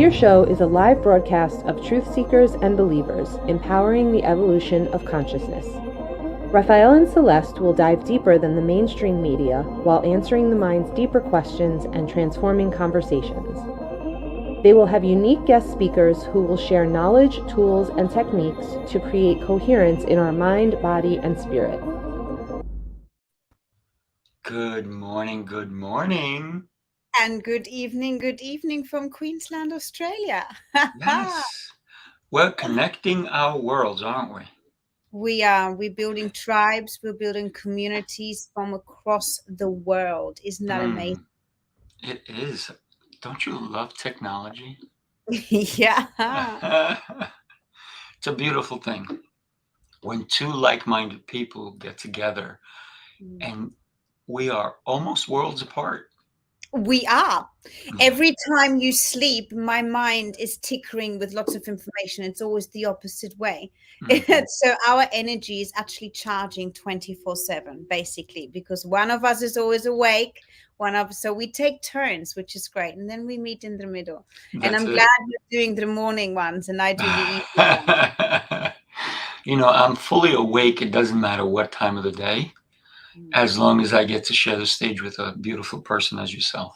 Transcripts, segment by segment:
Seer Show is a live broadcast of truth seekers and believers empowering the evolution of consciousness. Rafael and Celeste will dive deeper than the mainstream media while answering the mind's deeper questions and transforming conversations. They will have unique guest speakers who will share knowledge, tools, and techniques to create coherence in our mind, body, and spirit. Good morning, good morning. And good evening from Queensland, Australia. Yes, we're connecting our worlds, aren't we? We're building tribes, we're building communities from across the world. Isn't that amazing? It is. Don't you love technology? Yeah. It's a beautiful thing when two like-minded people get together and we are almost worlds apart. We are. Every time you sleep, my mind is tickering with lots of information. It's always the opposite way. So our energy is actually charging 24/7, basically, because one of us is always awake. So we take turns, which is great. And then we meet in the middle. And I'm glad you're doing the morning ones and I do the evening ones. You know, I'm fully awake. It doesn't matter what time of the day, as long as I get to share the stage with a beautiful person as yourself.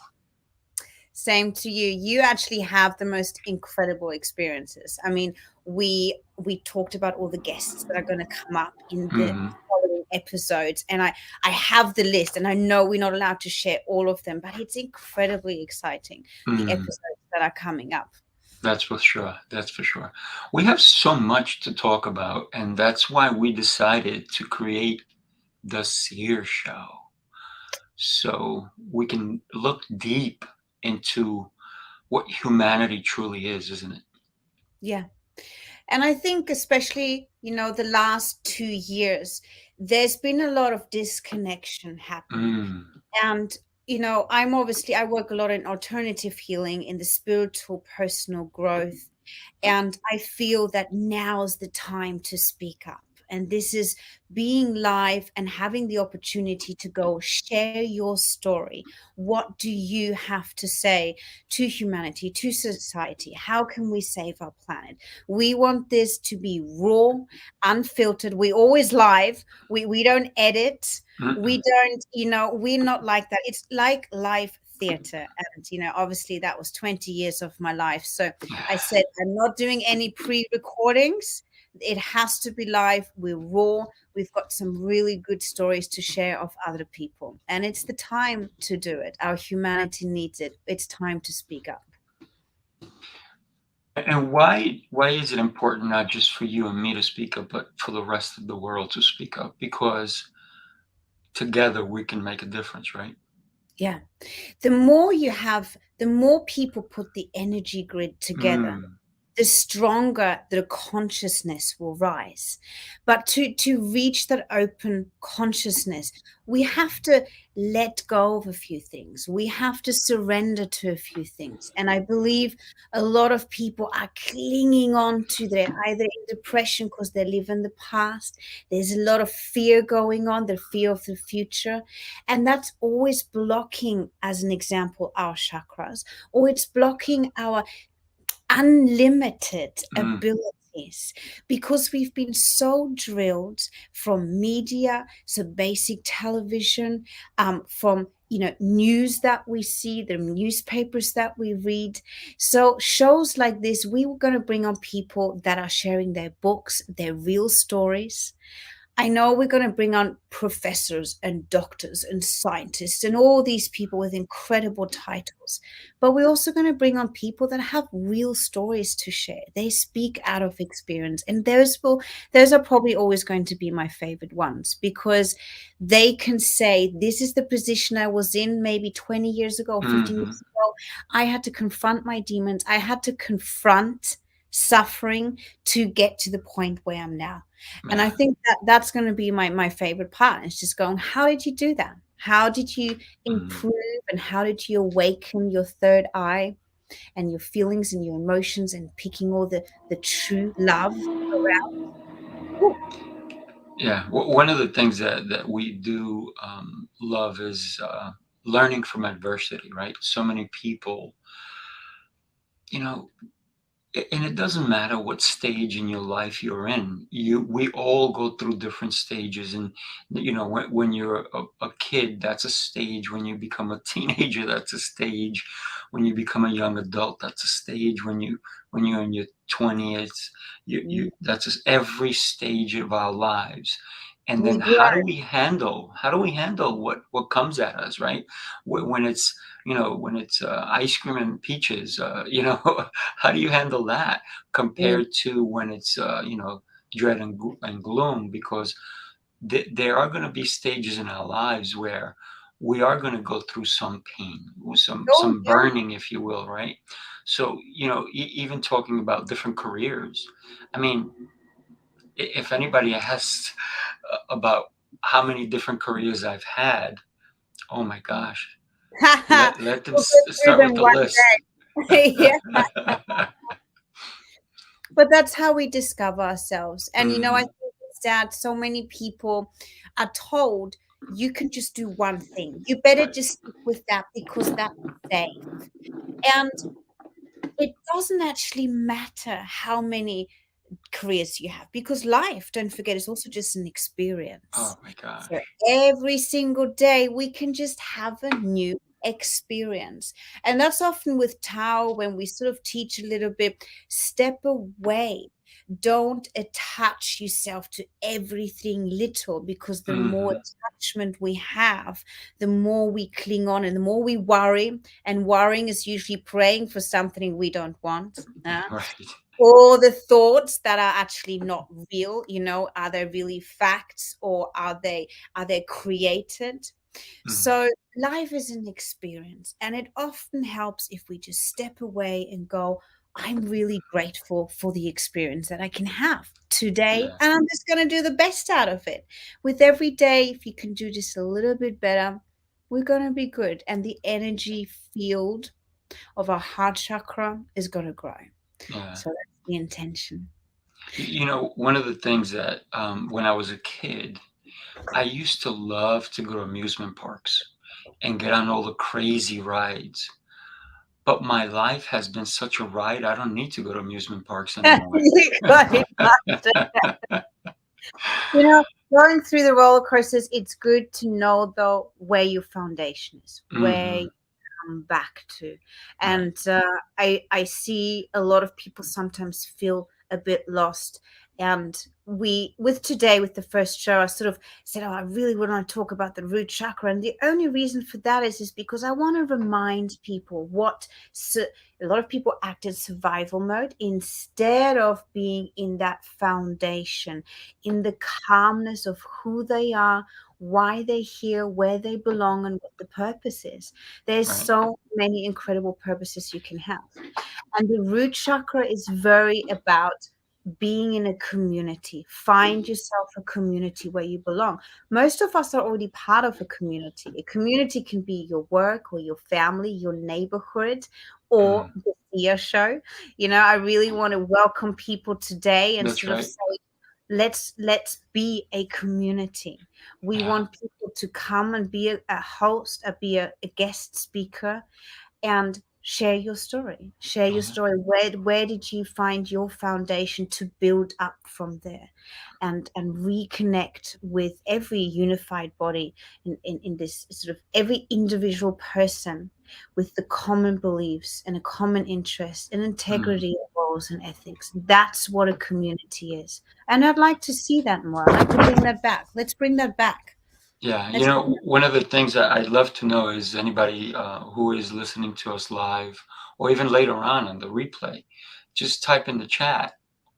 Same to you. You actually have the most incredible experiences. I mean, we talked about all the guests that are going to come up in the following episodes, and I have the list, and I know we're not allowed to share all of them, but it's incredibly exciting, the episodes that are coming up. That's for sure. That's for sure. We have so much to talk about, and that's why we decided to create the Seer Show, so we can look deep into what humanity truly is, isn't it? Yeah. And I think especially, the last 2 years, there's been a lot of disconnection happening. And, I work a lot in alternative healing, in the spiritual personal growth. And I feel that now's the time to speak up. And this is being live and having the opportunity to go share your story. What do you have to say to humanity, to society? How can we save our planet? We want this to be raw, unfiltered. We always live. We don't edit. We don't, we're not like that. It's like live theater. And, obviously that was 20 years of my life. So I said, I'm not doing any pre-recordings. It has to be live. We're raw. We've got some really good stories to share of other people. And it's the time to do it. Our humanity needs it. It's time to speak up. And why is it important not just for you and me to speak up, but for the rest of the world to speak up? Because together we can make a difference, right? Yeah. The more you have, the more people put the energy grid together, the stronger the consciousness will rise. But to reach that open consciousness, we have to let go of a few things. We have to surrender to a few things. And I believe a lot of people are clinging on to their either in depression because they live in the past. There's a lot of fear going on, the fear of the future. And that's always blocking, as an example, our chakras, or it's blocking our unlimited abilities, because we've been so drilled from media, so basic television, from news that we see, the newspapers that we read. So shows like this, we were going to bring on people that are sharing their books, their real stories. I know we're going to bring on professors and doctors and scientists and all these people with incredible titles, but we're also going to bring on people that have real stories to share. They speak out of experience, and those are probably always going to be my favorite ones, because they can say, this is the position I was in maybe 20 years ago, 15 years ago. I had to confront my demons. I had to confront suffering to get to the point where I'm now. And I think that's going to be my favorite part. It's just going, how did you do that? How did you improve and how did you awaken your third eye and your feelings and your emotions and picking all the true love around? Ooh. Yeah, one of the things that we do love is learning from adversity, right? So many people you know, and it doesn't matter what stage in your life you're in. We all go through different stages, and when you're a kid, that's a stage. When you become a teenager, that's a stage. When you become a young adult, that's a stage. When you're in your 20s, Mm. that's just every stage of our lives. And We then grow. how do we handle what comes at us, right? When it's when it's ice cream and peaches, how do you handle that Mm. compared to when it's dread and gloom? Because there are going to be stages in our lives where we are going to go through some pain, Oh, some yeah. burning, if you will, right? So even talking about different careers, I mean, if anybody asks about how many different careers I've had, oh my gosh, let them We'll go through start with them the one list. day. Yeah. But that's how we discover ourselves. And I Mhm. think it's that so many people are told you can just do one thing. You better Right. just stick with that because that's safe. And it doesn't actually matter how many careers you have because life, don't forget, is also just an experience. Oh my So gosh. every single day we can just have a new experience. And that's often with Tao when we sort of teach a little bit, step away. Don't attach yourself to everything little because the more Hmm. attachment we have, the more we cling on and the more we worry. And worrying is usually praying for something we don't want. Right. All the thoughts that are actually not real, are they really facts or are they created? Mhm. So life is an experience and it often helps if we just step away and go, I'm really grateful for the experience that I can have today Yeah. and I'm just going to do the best out of it. With every day, if you can do just a little bit better, we're going to be good and the energy field of our heart chakra is going to grow. Yeah. So that's the intention. One of the things that when I was a kid, I used to love to go to amusement parks and get on all the crazy rides. But my life has been such a ride, I don't need to go to amusement parks anymore. You got it, master. Going through the roller coasters, it's good to know though where your foundation is, where Hmm. you come back to. Right. And I see a lot of people sometimes feel a bit lost. And with today, with the first show, I sort of said, "Oh, I really want to talk about the root chakra." And the only reason for that is because I want to remind people what a lot of people act in survival mode instead of being in that foundation, in the calmness of who they are, why they're here, where they belong, and what the purpose is. There's Right. so many incredible purposes you can have. And the root chakra is very about being in a community. Find yourself a community where you belong. Most of us are already part of a community. A community can be your work or your family, your neighborhood, or Mm. the Seer show. I really want to welcome people today and That's sort of right. say, let's be a community. We Yeah. want people to come and be a host, be a guest speaker, and share your story. Share your Yeah. story. Where did you find your foundation to build up from there, and reconnect with every unified body in this sort of every individual person with the common beliefs and a common interest and Mm. integrity of morals and ethics. That's what a community is. And I'd like to see that more. I'd like to bring that back. Let's bring that back. Yeah. Let's bring One of the things that I'd love to know is anybody who is listening to us live or even later on the replay, just type in the chat,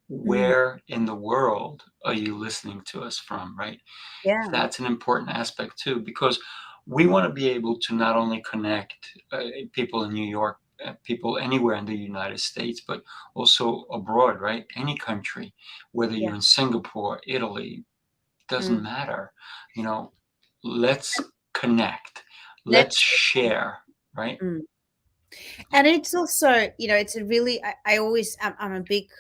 Mm, where in the world are you listening to us from, right? yeah. That's an important aspect too, because we want to be able to not only connect people in New York, people anywhere in the United States, but also abroad, right? Any country, whether Yeah. you're in Singapore, Italy, doesn't Mm. matter. You know, let's connect, let's Let's share, right? mm. And it's also, it's a really, I always, I'm a big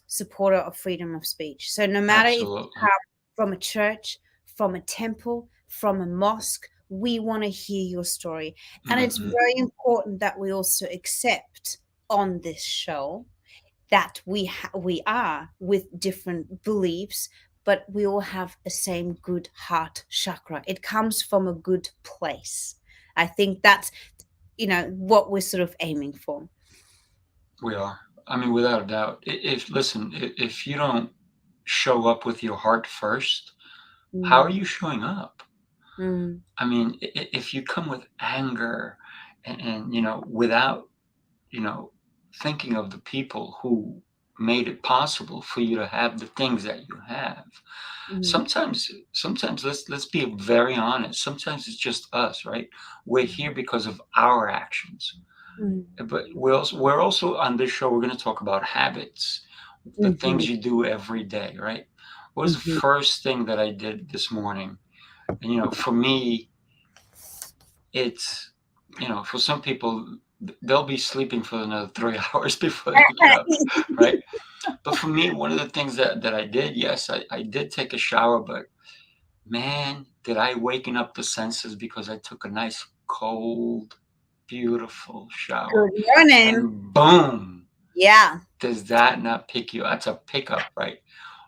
supporter of freedom of speech. So no matter if you Absolutely. come from a church, from a temple, from a mosque, we want to hear your story. And it's Hmm. very important that we also accept on this show that we are with different beliefs, but we all have the same good heart chakra. It comes from a good place. I think that's, what we're sort of aiming for. We are. I mean, without a doubt. If you don't show up with your heart first, how are Mm, you showing up? mm, I mean, if you come with anger and without, you know, thinking of the people who made it possible for you to have the things that you have. mm, Sometimes let's be very honest. Sometimes it's just us, right? We're here because of our actions. mm, But we're also on this show, we're going to talk about habits, the mhm, things you do every day, right? What was the mhm. first thing that I did this morning? And for me, it's for some people they'll be sleeping for another 3 hours before they get up, right? But for me, one of the things that I did, yes, I did take a shower, but man, did I waken up the senses because I took a nice cold, beautiful shower. Good morning. And boom, Yeah. does that not pick you? That's a pickup, right?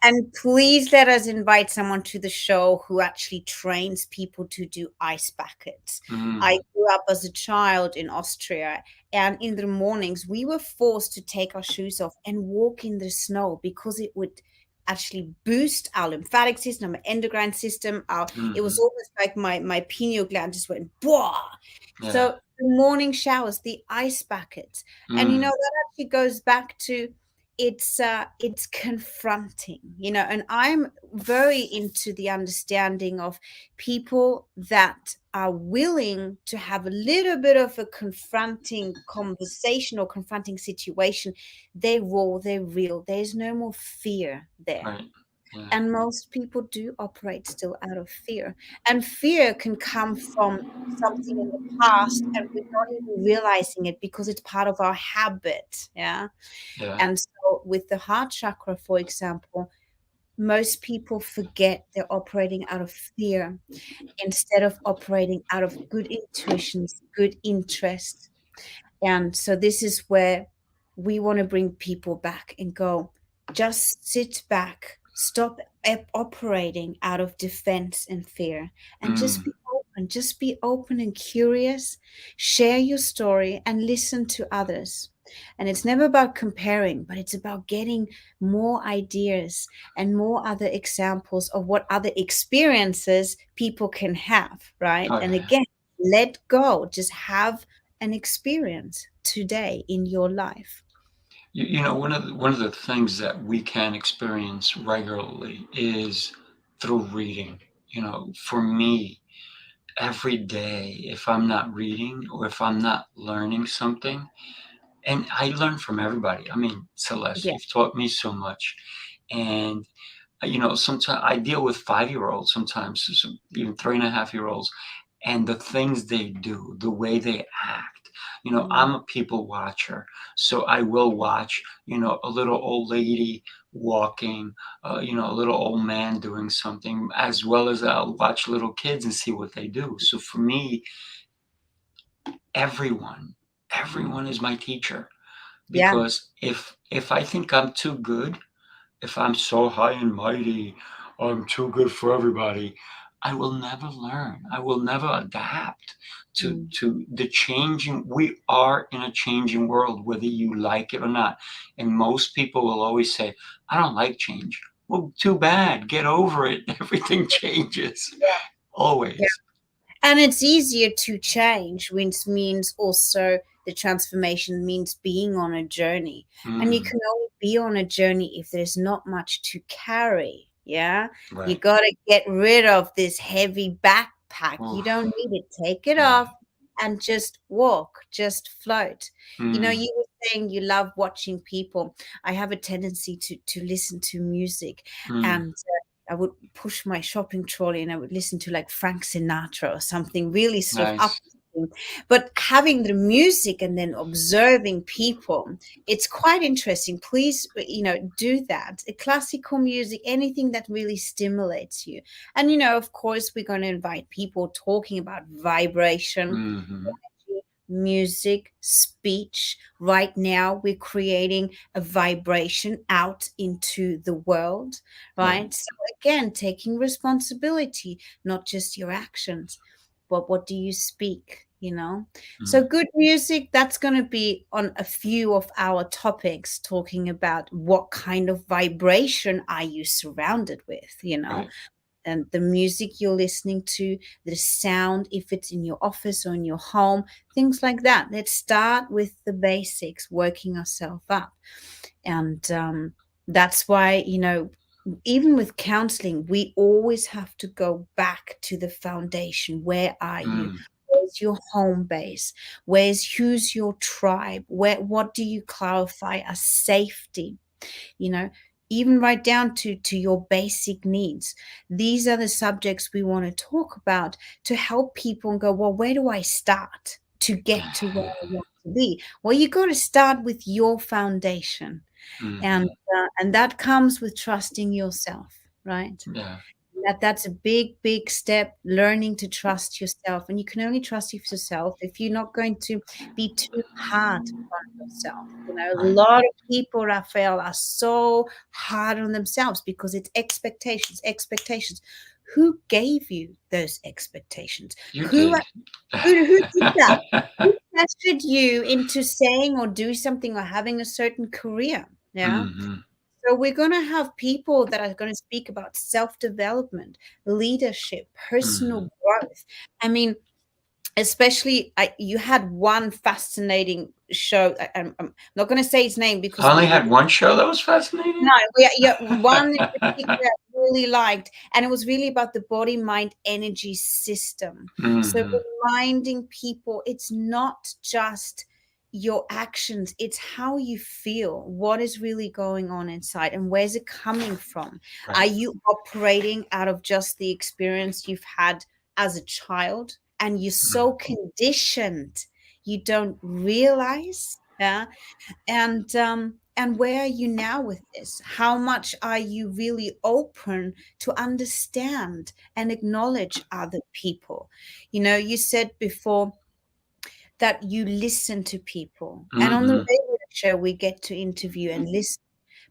And please let us invite someone to the show who actually trains people to do ice buckets. I Mm, grew up as a child in Austria, and in the mornings, we were forced to take our shoes off and walk in the snow because it would actually boost our lymphatic system, our endocrine system. It was hmm. almost like my pineal gland just went, "Bwah!" Yeah. So the morning showers, the ice buckets, and Mm, that actually goes back to it's confronting, and I'm very into the understanding of people that are willing to have a little bit of a confronting conversation or confronting situation. They're raw, they're real, there's no more fear there. right. Yeah. And most people do operate still out of fear. And fear can come from something in the past and we're not even realizing it because it's part of our habit. Yeah. Yeah. And so with the heart chakra, for example, most people forget they're operating out of fear instead of operating out of good intuitions, good interest. And so this is where we want to bring people back and go, just sit back, stop operating out of defense and fear, and Mm, just be open and curious, share your story and listen to others. And it's never about comparing, but it's about getting more ideas and more other examples of what other experiences people can have, right? oh And yeah. again, let go, just have an experience today in your life. One of the things that we can experience regularly is through reading. For me, every day, if I'm not reading or if I'm not learning something, and I learn from everybody. I mean, Celeste, Yeah. you've taught me so much, and sometimes I deal with 5-year-olds, sometimes even 3.5-year-olds, and the things they do, the way they act. Mm. I'm a people watcher, so I will watch, a little old lady walking, a little old man doing something, as well as I'll watch little kids and see what they do. So for me, everyone, everyone is my teacher Yeah. because if I think I'm too good, if I'm so high and mighty, I'm too good for everybody, I will never learn. I will never adapt to Mm. to the changing. We are in a changing world, whether you like it or not. And most people will always say, "I don't like change." Well, too bad. Get over it. Everything changes. Yeah. Always. And it's easier to change, which means also the transformation means being on a journey. And you Mm, can only be on a journey if there's not much to carry. Yeah. You right. got to get rid of this heavy backpack. You don't Oof. need it. Take it Yeah. off and just walk, just float. Mm, You were saying you love watching people. I have a tendency to listen to music, mm, and I would push my shopping trolley and I would listen to like Frank Sinatra or something really sort of nice. uplifting. But having the music and then observing people, it's quite interesting. Please, do that. Classical music, anything that really stimulates you. And, of course, we're going to invite people talking about vibration, Hmm. music, speech. Right now, we're creating a vibration out into the world, right? So again, taking responsibility, not just your actions, but what do you speak, you know? So good music, that's going to be on a few of our topics, talking about what kind of vibration are you surrounded with, you know? Right. And the music you're listening to, the sound, if it's in your office or in your home, things like that. Let's start with the basics, working ourselves up. And that's why, you know, even with counseling, we always have to go back to the foundation. Where are you? Where's your home base? Who's your tribe? What do you clarify as safety? You know, even right down to your basic needs. These are the subjects we want to talk about to help people and go, well, where do I start to get to where I want to be? Well, you got to start with your foundation, and that comes with trusting yourself, right? Yeah. That's a big step, learning to trust yourself. And you can only trust yourself if you're not going to be too hard on yourself. You know, a Right. lot of people, Rafael, are so hard on themselves because it's expectations. Who gave you those expectations? You who did. who did that? Who pressured you into saying or doing something or having a certain career? Yeah. So we're going to have people that are going to speak about self-development, leadership, personal growth. I mean, especially you had one fascinating show. I'm not going to say his name because I only had one show that was fascinating. no, one in particular I really liked, and it was really about the body, mind, energy system. So reminding people, it's not just your actions, it's how you feel, what is really going on inside, and where's it coming from? Right. Are you operating out of just the experience you've had as a child, and you're so conditioned you don't realize? Yeah. And where are you now with this? How much are you really open to understand and acknowledge other people? You know, you said before that you listen to people, and on the radio show we get to interview and listen,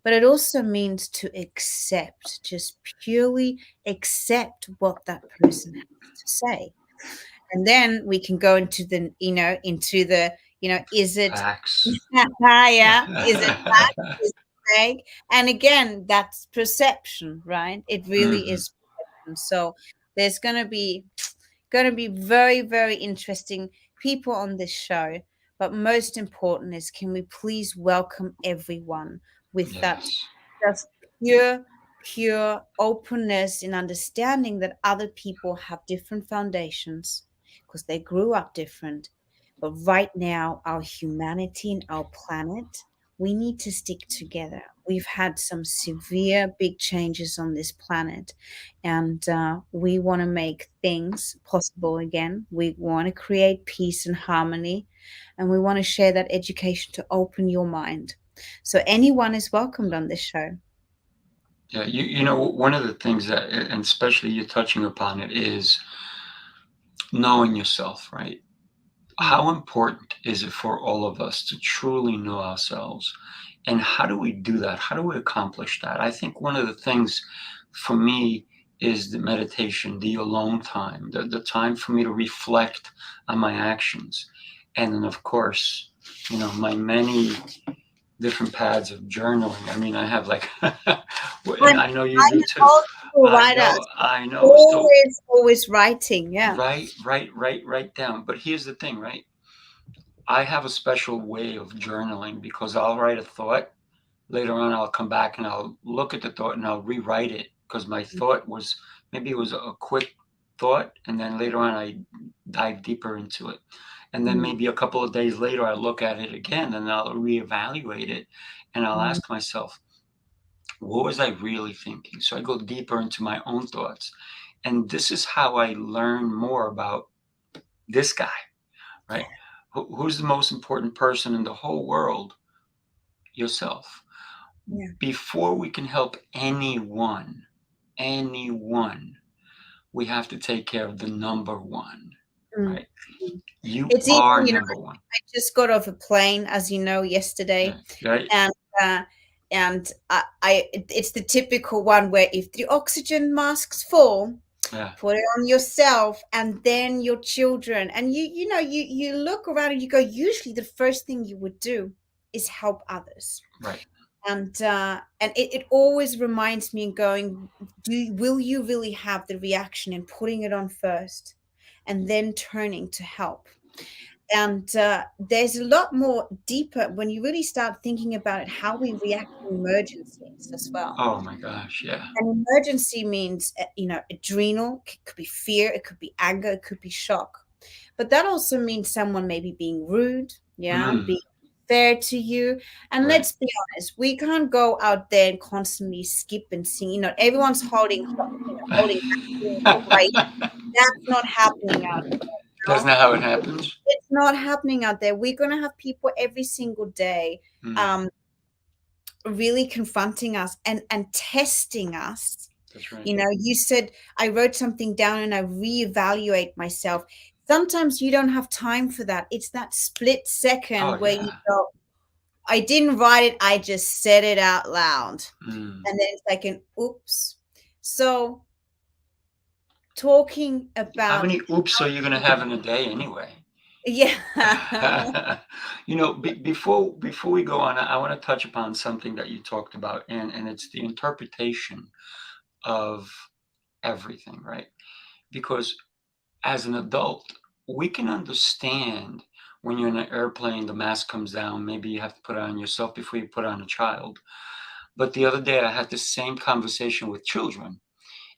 but it also means to accept, just purely accept what that person has to say. And then we can go into the, is it Facts. yeah, is it fact, is it fake? And again, that's perception, right? It really is perception. So there's gonna be very, very interesting people on this show. But most important is, can we please welcome everyone with that Yes. just pure openness in understanding that other people have different foundations because they grew up different. But right now, our humanity and our planet, we need to stick together. We've had some severe big changes on this planet, and we want to make things possible again. We want to create peace and harmony, and we want to share that education to open your mind. So anyone is welcomed on this show. Yeah. You know, one of the things that, and especially you're touching upon it, is knowing yourself, right? How important is it for all of us to truly know ourselves? And how do we do that? How do we accomplish that? I think one of the things for me is the meditation, the alone time, the time for me to reflect on my actions. And then, of course, you know, my many different paths of journaling. I mean, I have like, and I know you I'm do an too. old school I writer. know, I know. So Always writing. Yeah. write down. But here's the thing, right? I have a special way of journaling because I'll write a thought. Later on, I'll come back and I'll look at the thought and I'll rewrite it because my thought was, maybe it was a quick thought. And then later on, I dive deeper into it. And then maybe a couple of days later, I look at it again and I'll reevaluate it. And I'll ask myself, what was I really thinking? So I go deeper into my own thoughts. And this is how I learn more about this guy, right? Who's the most important person in the whole world? Yourself. Yeah. Before we can help anyone, we have to take care of the number one. right? You It's are even, number one. I just got off a plane, as you know, yesterday, Right? and uh, it's the typical one where if the oxygen masks fall, Yeah. put it on yourself and then your children, and you look around and you go, usually the first thing you would do is help others. Right. And it always reminds me, going, will you really have the reaction in putting it on first and then turning to help? And there's a lot more deeper when you really start thinking about it, how we react to emergencies as well. Oh my gosh. Yeah. An emergency means, adrenal, could be fear, it could be anger, it could be shock. But that also means someone maybe being rude, yeah, Mm, being fair to you. And right. let's be honest, we can't go out there and constantly skip and sing. Everyone's holding back, doing all right. That's not happening out there. That's not how it happens. It's not happening out there. We're gonna have people every single day, Mm, really confronting us and testing us. that's right. You said, I wrote something down and I reevaluate myself. Sometimes you don't have time for that. It's that split Oh second where you yeah. go, I didn't write it, I just said it out loud. Mm. And then it's like an oops. So talking How about, many oops are you gonna have in a day anyway? yeah. Before we go on, I want to touch upon something that you talked about, and it's the interpretation of everything, right? Because as an adult, we can understand when you're in an airplane, the mask comes down, maybe you have to put it on yourself before you put it on a child. But the other day, I had the same conversation with children,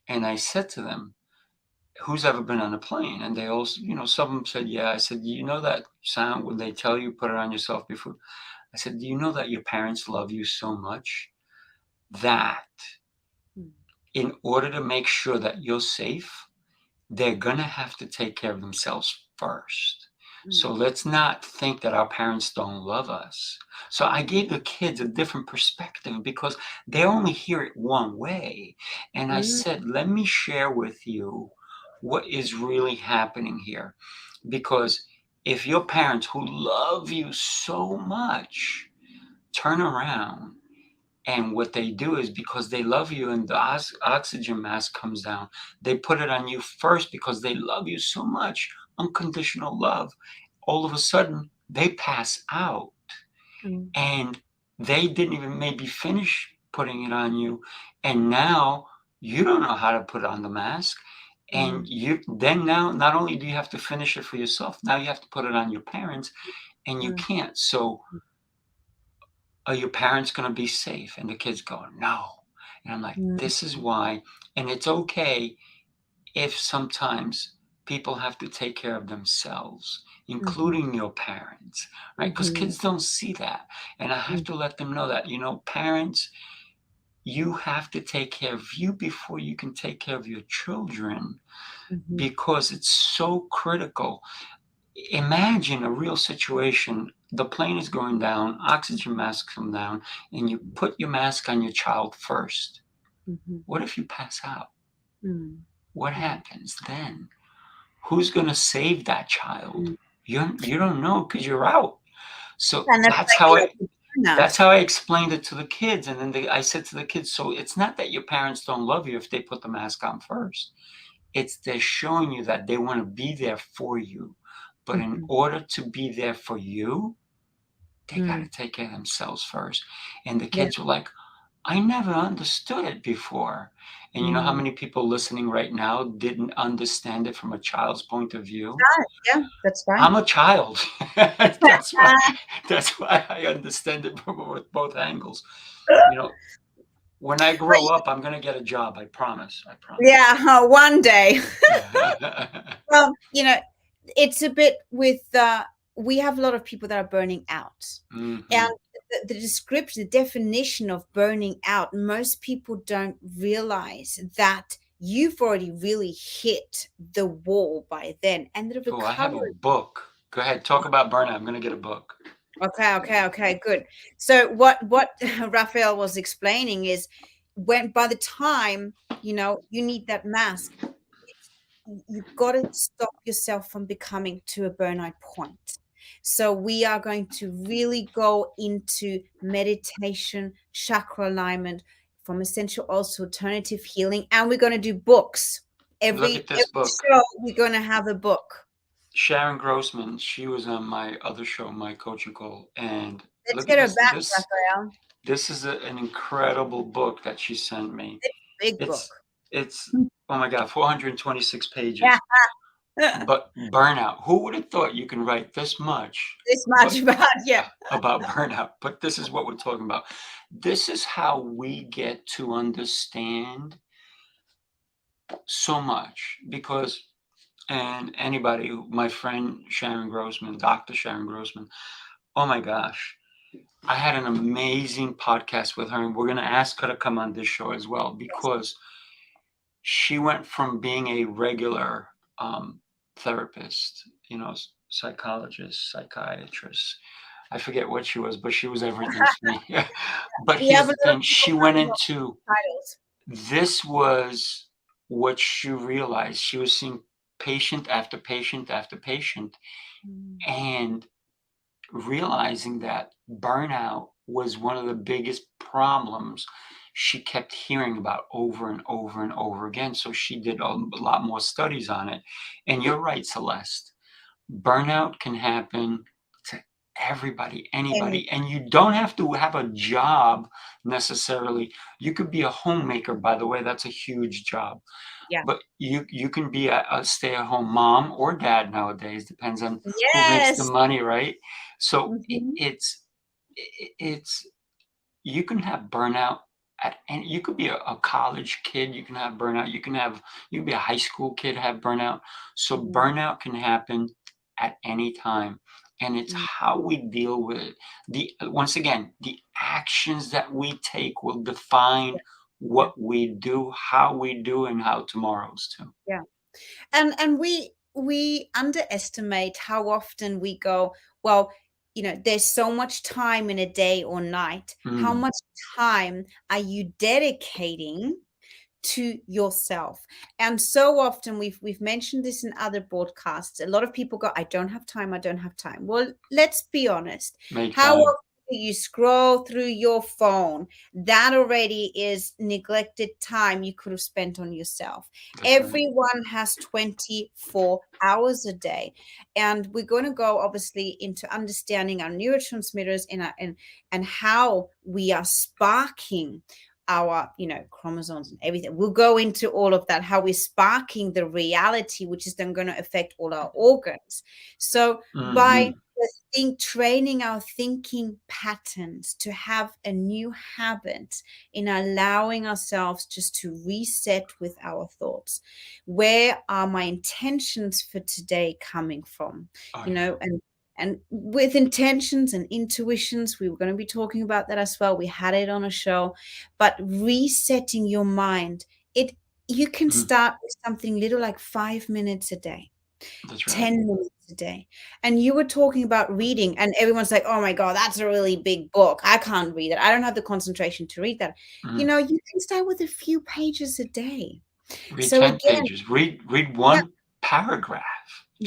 and I said to them, who's ever been on a plane? And they all, some of them said, yeah. I said, do you know that sound when they tell you put it on yourself before? I said, do you know that your parents love you so much that in order to make sure that you're safe, they're going to have to take care of themselves first. So let's not think that our parents don't love us. So I gave the kids a different perspective because they only hear it one way. And I said, let me share with you what is really happening here. Because if your parents who love you so much turn around, and what they do is because they love you and the oxygen mask comes down, they put it on you first because they love you so much, unconditional love. All of a sudden, they pass out and they didn't even maybe finish putting it on you. And now you don't know how to put on the mask. And you then now not only do you have to finish it for yourself, now you have to put it on your parents and you can't. So are your parents going to be safe? And the kids go, no. And I'm like, this is why. And it's okay if sometimes people have to take care of themselves, including your parents, right? Because kids don't see that. And I have to let them know that, parents, you have to take care of you before you can take care of your children because it's so critical. Imagine a real situation. The plane is going down, oxygen masks come down, and you put your mask on your child first. What if you pass out? What happens then? Who's going to save that child? You don't know because you're out. So And that's that's like how the I opportunity. that's how I explained it to the kids. And then I said to the kids, so it's not that your parents don't love you if they put the mask on first. It's they're showing you that they want to be there for you. But in order to be there for you, they got to take care of themselves first. And the kids were like, I never understood it before. And you know how many people listening right now didn't understand it from a child's point of view? Yeah, that's right. I'm a child. That's why I understand it from both angles. When I grow up, I'm going to get a job. I promise. I promise. Yeah, one day. Well, it's a bit with we have a lot of people that are burning out. Mhm. And the description, the definition of burning out, most people don't realize that you've already really hit the wall by then, and the Oh, I have a recovery. book. Go ahead. Talk about burnout. I'm going to get a book. Okay, good. So what Rafael was explaining is, when by the time you need that mask, you've got to stop yourself from becoming to a burnout point. So we are going to really go into meditation, chakra alignment, from essential oils to alternative healing, and we're going to do books. Look Every at this book. show we're going to have a book. Sharon Grossman, she was on my other show, My Coaching Call, and Let's look get at her this. back, This Rafael. this is an incredible book that she sent me. It's a big book. It's oh my God, 426 pages. Yeah. But burnout. Who would have thought you can write this much This much about, yeah. about burnout? But this is what we're talking about. This is how we get to understand so much, because, and anybody, my friend Sharon Grossman, Dr. Sharon Grossman, oh my gosh, I had an amazing podcast with her, and we're going to ask her to come on this show as well, because she went from being a regular therapist, psychologist, psychiatrist. I forget what she was, but she was everything to me. But here's the thing, she went into titles. This was what she realized. She was seeing patient after patient after patient, and realizing that burnout was one of the biggest problems she kept hearing about over and over and over again. So she did a lot more studies on it. And you're right, Celeste. Burnout can happen to everybody, anybody, and you don't have to have a job necessarily. You could be a homemaker, by the way. That's a huge job. Yeah. But you can be a stay-at-home mom or dad nowadays, depends on who makes the money, right? So it's you can have burnout and you could be a college kid, you can have burnout, you can be a high school kid, have burnout. So burnout can happen at any time, and it's how we deal with it. Once again, the actions that we take will define what we do, how we do, and how tomorrow's too. Yeah. And we underestimate how often we go, well, there's so much time in a day or night. How much time are you dedicating to yourself? And so often we've mentioned this in other broadcasts. A lot of people go, I don't have time. Well, let's be honest. How often do you scroll through your phone? That already is neglected time you could have spent on yourself. Everyone has 24 hours a day. And we're going to go obviously into understanding our neurotransmitters and how we are sparking our chromosomes and everything. We'll go into all of that, how we're sparking the reality, which is then going to affect all our organs. So by training our thinking patterns to have a new habit in allowing ourselves just to reset with our thoughts. Where are my intentions for today coming from? And with intentions and intuitions, we were going to be talking about that as well. We had it on a show, but resetting your mind, you can start with something little like 5 minutes a day. That's right. 10 minutes a day. And you were talking about reading, and everyone's like, oh my God, that's a really big book. I can't read it. I don't have the concentration to read that. You can start with a few pages a day. Read 10 pages. Read one paragraph.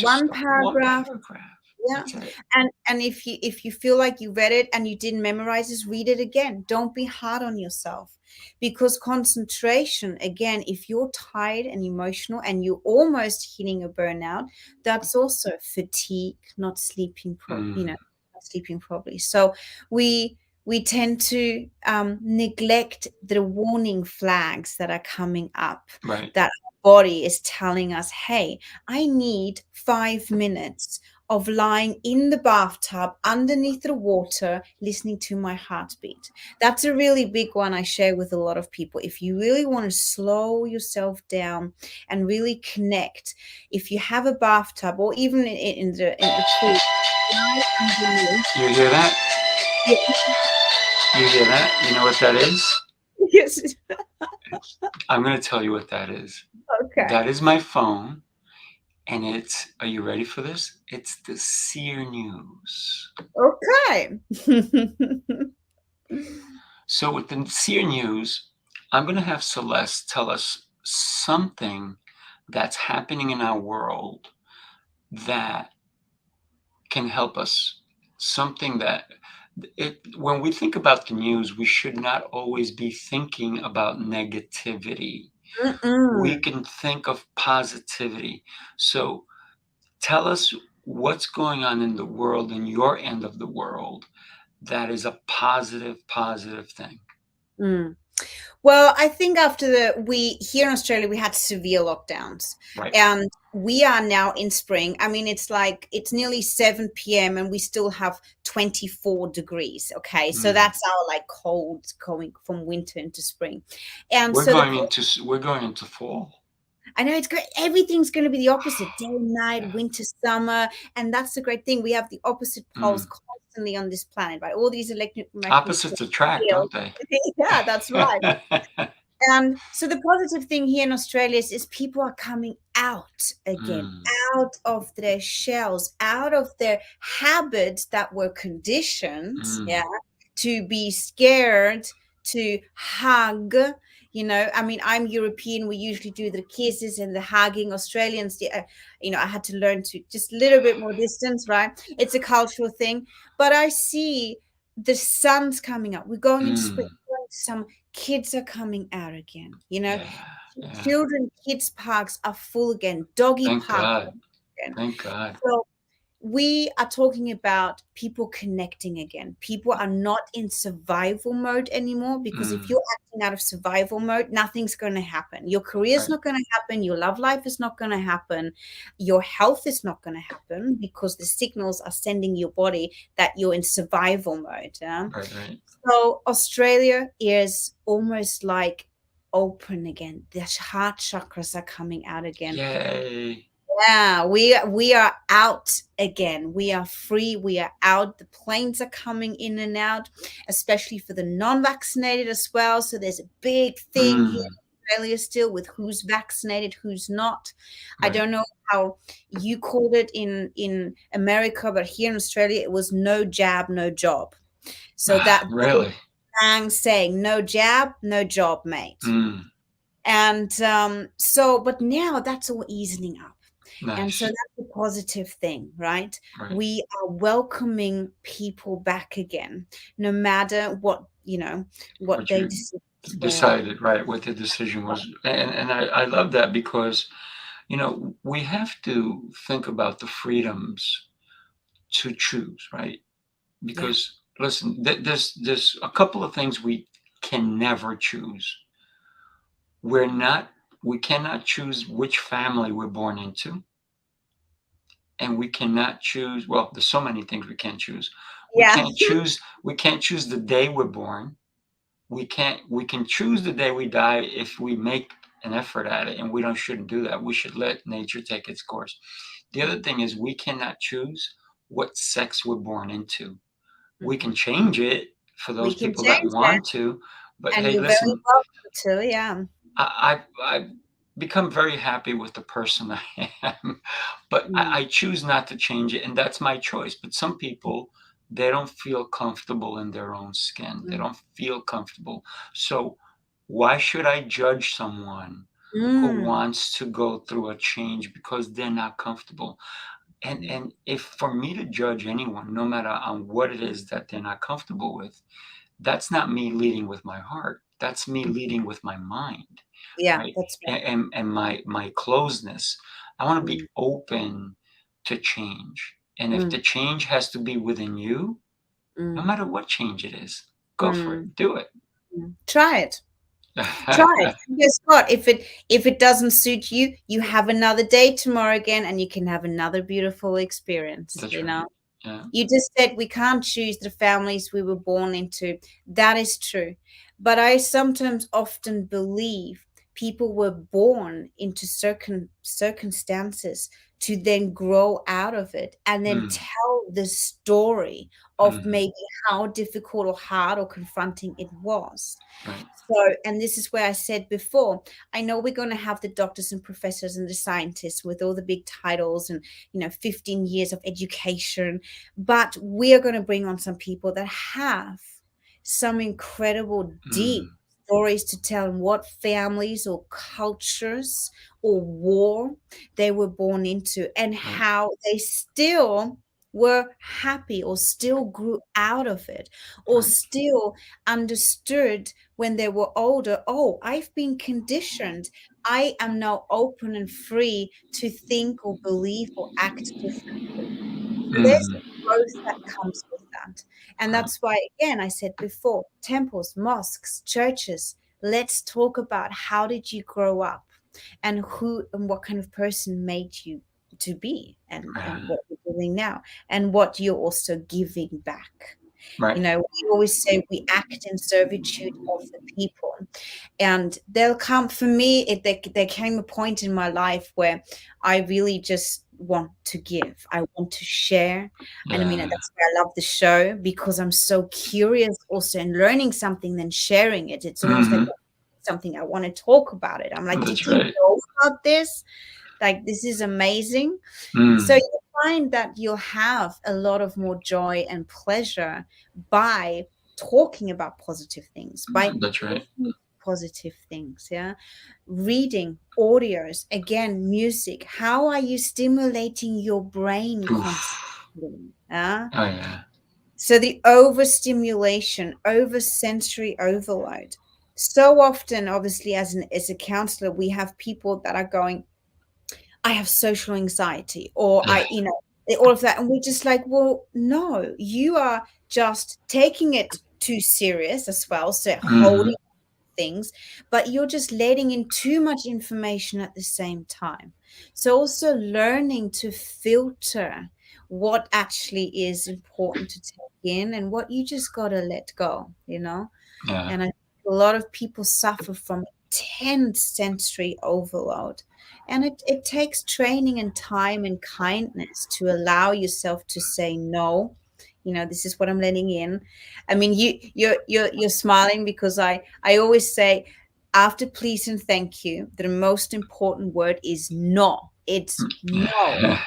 One paragraph. Yeah. And if you feel like you read it and you didn't memorize it, read it again. Don't be hard on yourself, because concentration, again, if you're tired and emotional and you're almost hitting a burnout, that's also fatigue, not sleeping properly. So we tend to neglect the warning flags that are coming up. Right. That body is telling us, hey, I need 5 minutes of lying in the bathtub underneath the water, listening to my heartbeat. That's a really big one I share with a lot of people. If you really want to slow yourself down and really connect, if you have a bathtub or even in the pool, you hear that? Yeah. You hear that? You know what that is? Yes. I'm going to tell you what that is. Okay. That is my phone. And are you ready for this? It's the Seer News. Okay. So with the Seer News, I'm going to have Celeste tell us something that's happening in our world that can help us. Something that when we think about the news, we should not always be thinking about negativity. We Mm-mm. can think of positivity. So tell us what's going on in the world, in your end of the world, that is a positive thing. Mm. Well, I think we here in Australia, we had severe lockdowns, Right. and we are now in spring. I mean, it's nearly 7 p.m. and we still have 24 degrees. Okay. So Mm. that's our like cold going from winter into spring. And We're so going into fall. I know it's great. Everything's going to be the opposite, day and night, Yeah. winter, summer. And that's the great thing. We have the opposite poles Mm. constantly on this planet, right? All these electromagnetic Opposites attract, fields. don't they? Yeah, that's right. And so the positive thing here in Australia is people are coming out again, Mm. out of their shells, out of their habits that were conditioned, Mm. yeah, to be scared, to hug. I mean, I'm European. We usually do the kisses and the hugging. Australians, I had to learn to just a little bit more distance, right? It's a cultural thing. But I see the sun's coming up. We're going into spring. Mm. Some kids are coming out again. Yeah. Yeah. Children kids parks are full again, doggy Thank parks God. again. Thank God. So we are talking about people connecting again. People are not in survival mode anymore, because if Mm. you're acting out of survival mode, nothing's going to happen. Your career is Right. not going to happen. Your love life is not going to happen. Your health is not going to happen, because the signals are sending your body that you're in survival mode. Yeah? Right. Right. So Australia is almost like open again. The heart chakras are coming out again. Yay. Yeah, we are out again. We are free. We are out. The planes are coming in and out, especially for the non-vaccinated as well. So there's a big thing here Mm. in Australia still with who's vaccinated, who's not. I Right. don't know how you called it in America, but here in Australia it was no jab, no job. So that Really. saying no jab, no job, mate. Mm. And but now that's all easing up. And so Nice. that's a positive thing, right? Right. We are welcoming people back again, no matter what What they you were. decided, right? What the decision was, and I love that because we have to think about the freedoms to choose, right? Yeah. Because listen, there's a couple of things we can never choose. We cannot choose which family we're born into, and we cannot choose. Well, there's so many things we can't choose. We Yeah. can't choose. We can't choose the day we're born. We can choose the day we die if we make an effort at it, and we don't shouldn't do that. We should let nature take its course. The other thing is we cannot choose what sex we're born into. We can Mhm. change it for We those can people that change that. want to, but And hey, you're very listen, welcome to, yeah. I've become very happy with the person I am, but Mm, I choose not to change it, and that's my choice. But some people, they don't feel comfortable in their own skin. They mm, don't feel comfortable. So why should I judge someone who mm, wants to go through a change because they're not comfortable? And if for me to judge anyone, no matter on what it is that they're not comfortable with, that's not me leading with my heart. That's me leading with my mind, yeah, right? that's right. And my closeness. I want to be Mm, open to change. And if mm, the change has to be within you, no mm, matter what change it is, go for mm, it. Do it. mm. Try it. Try it. And guess what? If it doesn't suit you, you have another day tomorrow again, and you can have another beautiful experience, That's right. Yeah. You just said we can't choose the families we were born into. That is true. But I sometimes often believe people were born into certain circumstances to then grow out of it and then Mm, tell the story of mhm. maybe how difficult or hard or confronting it was. Right. So, and this is where I said before, I know we're going to have the doctors and professors and the scientists with all the big titles and, 15 years of education, but we are going to bring on some people that have some incredible deep Mm, stories to tell in what families or cultures or war they were born into, and how they still were happy or still grew out of it, or still understood when they were older, oh, I've been conditioned. I am now open and free to think or believe or act differently. So there's a growth that comes with that. And that's why, again, I said before, temples, mosques, churches, let's talk about how did you grow up, and who and what kind of person made you to be, and what you're doing now, and what you're also giving back. Right. You know, we always say we act in servitude of the people. And there'll come, for me, there came a point in my life where I really just want to give. I want to share. And I mean, that's why I love the show, because I'm so curious also in learning something, then sharing it. It's almost like something I want to talk about it. I'm like, That's did you know about this? Like, this is amazing. So you find that you'll have a lot of more joy and pleasure by talking about positive things, by That's right. positive things. Yeah. Reading, audios, again, music. How are you stimulating your brain constantly? Oh yeah. So the overstimulation, over sensory overload. So often, obviously, as a counselor, we have people that are going, I have social anxiety, or all of that. And we're just like, well, no, you are just taking it too serious as well. So holding things, but you're just letting in too much information at the same time. So also learning to filter what actually is important to take in and what you just got to let go, Yeah. And I think a lot of people suffer from intense sensory overload. And it takes training and time and kindness to allow yourself to say no. This is what I'm letting in. I mean, you're smiling because I always say, after please and thank you, the most important word is no. It's no.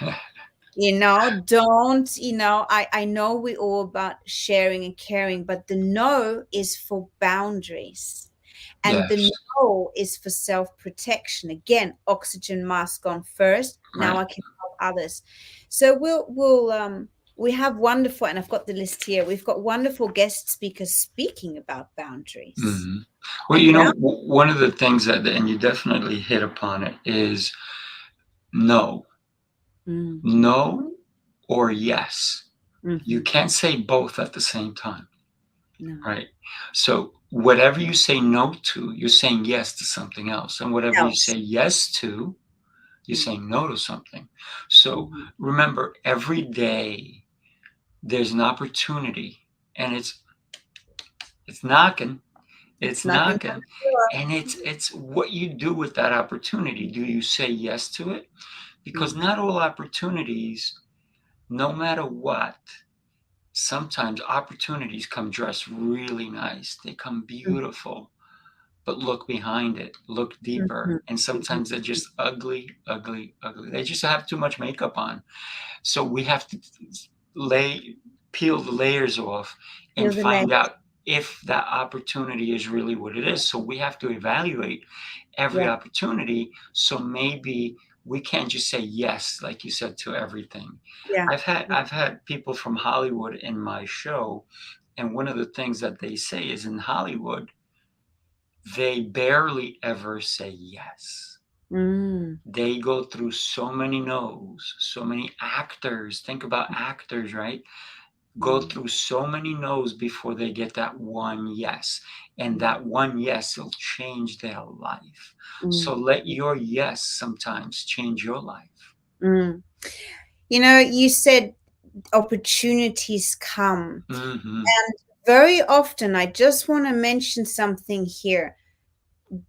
Don't, I know we're all about sharing and caring, but the no is for boundaries. And the Yes. no is for self-protection. Again, oxygen mask on first. Now I can help others. So we have wonderful, and I've got the list here. We've got wonderful guest speakers speaking about boundaries. Well, one of the things and you definitely hit upon it, is no. No or yes. You can't say both at the same time. No. Right? So whatever you say no to, you're saying yes to something else. And whatever you say yes to, you're saying no to something. So remember, every day there's an opportunity, and it's knocking. It's knocking. And it's what you do with that opportunity. Do you say yes to it? Because not all opportunities, no matter what, sometimes opportunities come dressed really nice. They come beautiful, but look behind it, look deeper. And sometimes they're just ugly, ugly, ugly. They just have too much makeup on. So we have to peel the layers off and find out if that opportunity is really what it is. So we have to evaluate every opportunity. So maybe we can't just say yes, like you said, to everything. I've had people from Hollywood in my show, and one of the things that they say is, in Hollywood, they barely ever say yes. They go through so many no's, so many actors. Think about actors, right? Go through so many no's before they get that one yes. And that one yes will change their life. So let your yes sometimes change your life. You said opportunities come. And very often, I just want to mention something here.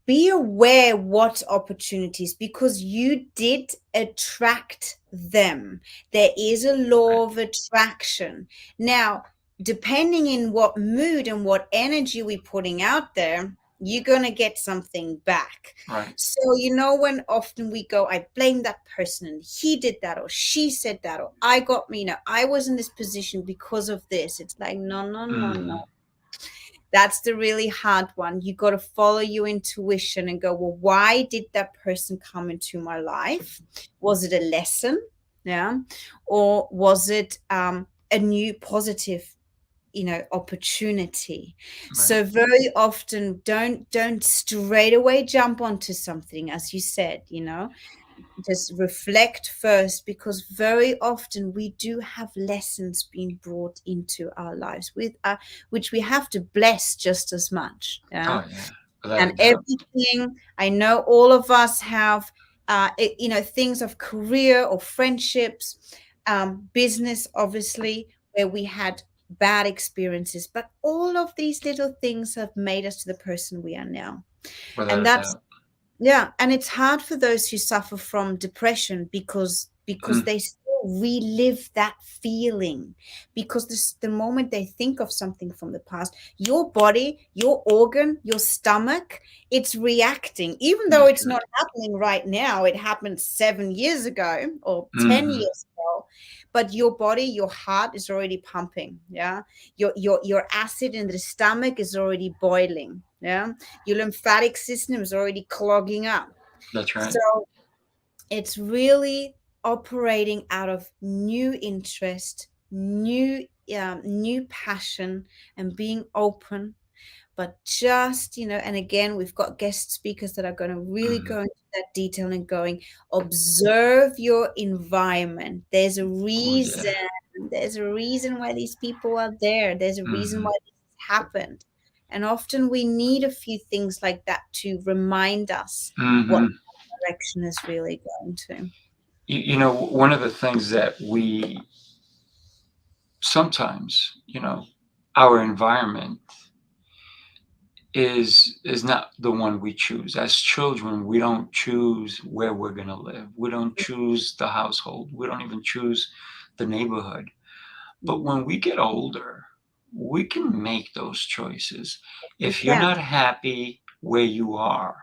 Be aware what opportunities, because you did attract them. There is a law of attraction. Now, depending in what mood and what energy we're putting out there, you're going to get something back. Right. So, when often we go, I blame that person and he did that, or she said that, or I got me, I was in this position because of this. It's like, no. That's the really hard one. You got to follow your intuition and go, well, why did that person come into my life? Was it a lesson? Yeah. Or was it a new positive, opportunity? Right. So very often don't straight away jump onto something, as you said, just reflect first, because very often we do have lessons being brought into our lives with which we have to bless just as much. Yeah. Oh yeah, without a And doubt. everything, I know all of us have things of career or friendships, business, obviously, where we had bad experiences, but all of these little things have made us to the person we are now. Without And a that's, doubt. yeah, and it's hard for those who suffer from depression, because Mm, they still relive that feeling, because the moment they think of something from the past, your body, your organ, your stomach, it's reacting, even though that's it's right. not happening right now. It happened 7 years ago or 10 Hmm. years ago, but your body, your heart is already pumping. Yeah. Your acid in the stomach is already boiling. Yeah. Your lymphatic system is already clogging up. That's right. So it's really operating out of new interest, new passion, and being open. But just, and again, we've got guest speakers that are going to really Hmm. go into that detail and going, observe your environment. There's a Oh reason. yeah. There's a reason why these people are there. There's a reason Hmm. why this has happened. And often we need a few things like that to remind us what Hmm. direction is really going to. One of the things that we sometimes, our environment is not the one we choose. As children, we don't choose where we're going to live. We don't choose the household. We don't even choose the neighborhood. But when we get older, we can make those choices. We If you're can. not happy where you are,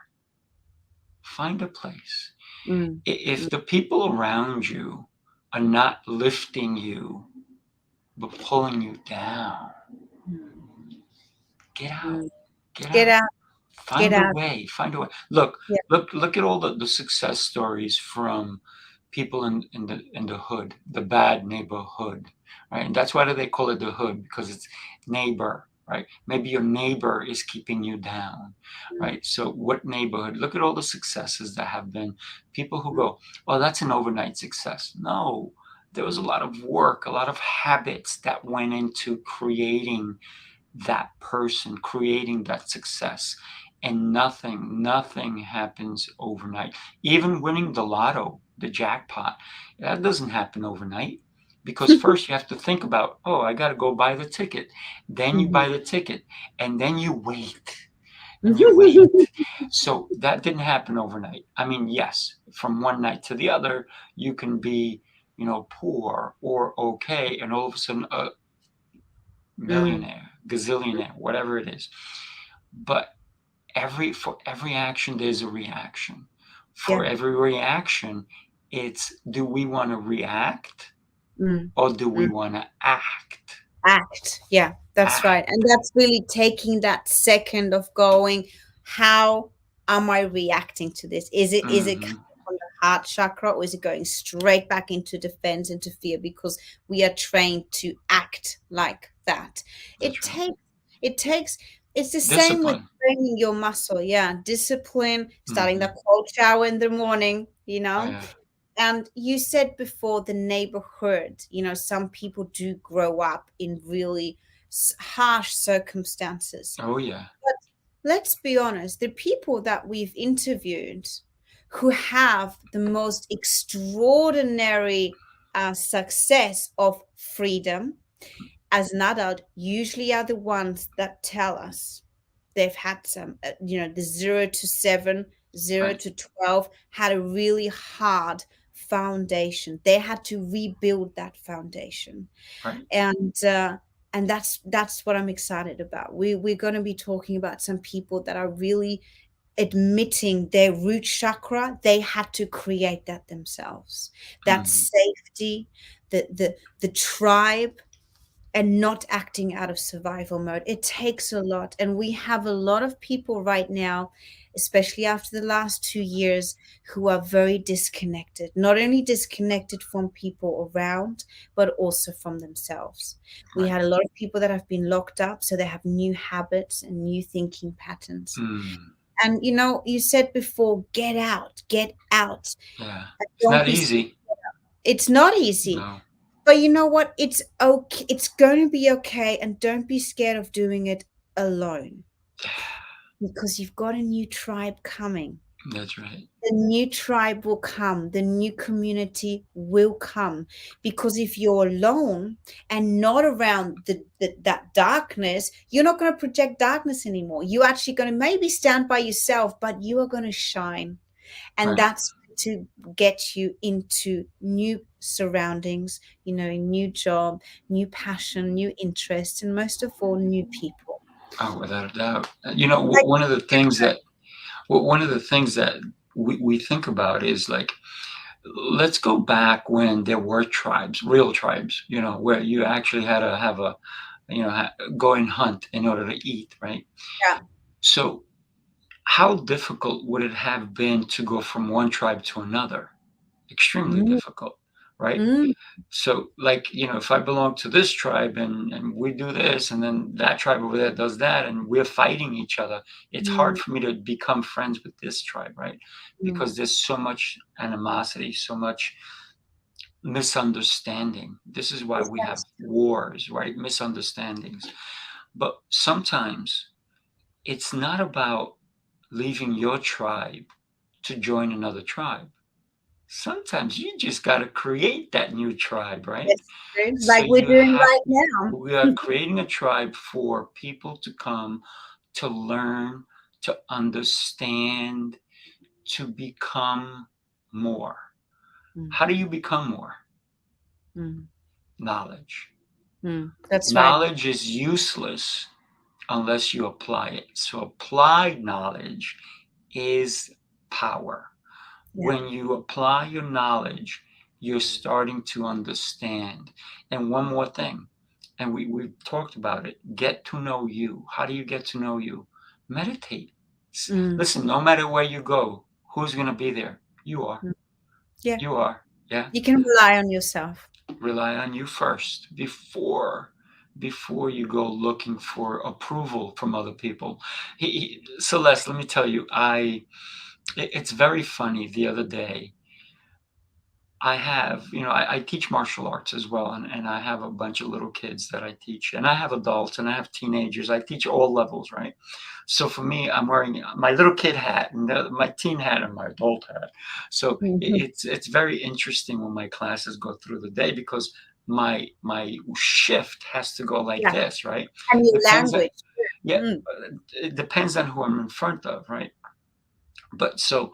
find a place. Mm, If the people around you are not lifting you, but pulling you down, get out. mm. Get Get out. out. Get Find a out. way. Find a way. Look, Yeah. look at all the success stories from people in the hood, the bad neighborhood, right? And that's why they call it the hood, because it's neighbor, right? Maybe your neighbor is keeping you down, right? So what neighborhood? Look at all the successes that have been people who go, well, that's an overnight success. No, there was a lot of work, a lot of habits that went into creating that person, creating that success. And nothing happens overnight. Even winning the lotto, the jackpot, that doesn't happen overnight. Because first you have to think about, oh, I got to go buy the ticket. Then you Mhm. buy the ticket, and then you wait, and you wait. So that didn't happen overnight. I mean, yes, from one night to the other, you can be, poor or okay, and all of a sudden, Mm. millionaire, gazillionaire, whatever it is. But for every action, there's a reaction. For Yeah. every reaction, it's do we want to react Mm. or do we Mm. want to act? Act. Yeah, that's right. And Act. that's really taking that second of going, how am I reacting to this? Is it Hmm. coming from the heart chakra, or is it going straight back into defense, into fear? Because we are trained to act like that. It That's right. takes it takes it's the same with Discipline. training your muscle. Yeah. Discipline, starting the Hmm. cold shower in the morning, Oh, yeah. And you said before, the neighborhood, some people do grow up in really harsh circumstances. Oh, yeah. But let's be honest, the people that we've interviewed who have the most extraordinary success of freedom as an adult usually are the ones that tell us they've had some, the 0 to 7, zero Right. to 12 had a really hard foundation. They had to rebuild that foundation. Right. And that's what I'm excited about. We're going to be talking about some people that are really admitting their root chakra, they had to create that themselves. That Hmm. safety, the tribe, and not acting out of survival mode. It takes a lot. And we have a lot of people right now, especially after the last 2 years, who are very disconnected, not only disconnected from people around, but also from themselves. We Right. had a lot of people that have been locked up, so they have new habits and new thinking patterns. And you said before, get out, get out. Yeah. And It's don't not be easy. it's not easy. No. But you know what? It's okay. It's going to be okay. And don't be scared of doing it alone, because you've got a new tribe coming. That's right. The new tribe will come. The new community will come. Because if you're alone and not around that darkness, you're not going to project darkness anymore. You're actually going to maybe stand by yourself, but you are going to shine. And Right. that's to get you into new surroundings, a new job, new passion, new interests, and most of all, new people. Oh, without a doubt. One of the things that we think about is like, let's go back when there were tribes, real tribes, where you actually had to have go and hunt in order to eat, right? Yeah. So how difficult would it have been to go from one tribe to another? Extremely Mm, difficult, right? mm, So, like, if I belong to this tribe and we do this, and then that tribe over there does that, and we're fighting each other, it's hard mm, for me to become friends with this tribe, right? mm. Because there's so much animosity, so much misunderstanding. This is why Yes, we have that's wars, right? Misunderstandings. But sometimes it's not about leaving your tribe to join another tribe. Sometimes you just got to create that new tribe, right? yes, true. So Like we're you doing have right now. we are creating a tribe for people to come, to learn, to understand, to become more. Mm, How do you become more? mm, Knowledge. That's right. Knowledge is useless unless you apply it. So applied knowledge is power. Yeah. When you apply your knowledge, you're starting to understand. And one more thing, and we've talked about it, get to know you. How do you get to know you? Meditate. Mm, Listen, no matter where you go, who's going to be there? You are. mm. Yeah. You are. Yeah. You can rely on yourself. Rely on you first before you go looking for approval from other people. Celeste, let me tell you, it's very funny. The other day, I have, I teach martial arts as well, and I have a bunch of little kids that I teach, and I have adults, and I have teenagers. I teach all levels, right? So for me, I'm wearing my little kid hat, and my teen hat, and my adult hat. So Mhm. it's very interesting when my classes go through the day, because my shift has to go like Yeah. this, right? And your Depends on, language. yeah, Mm. it depends on who I'm in front of, right? But so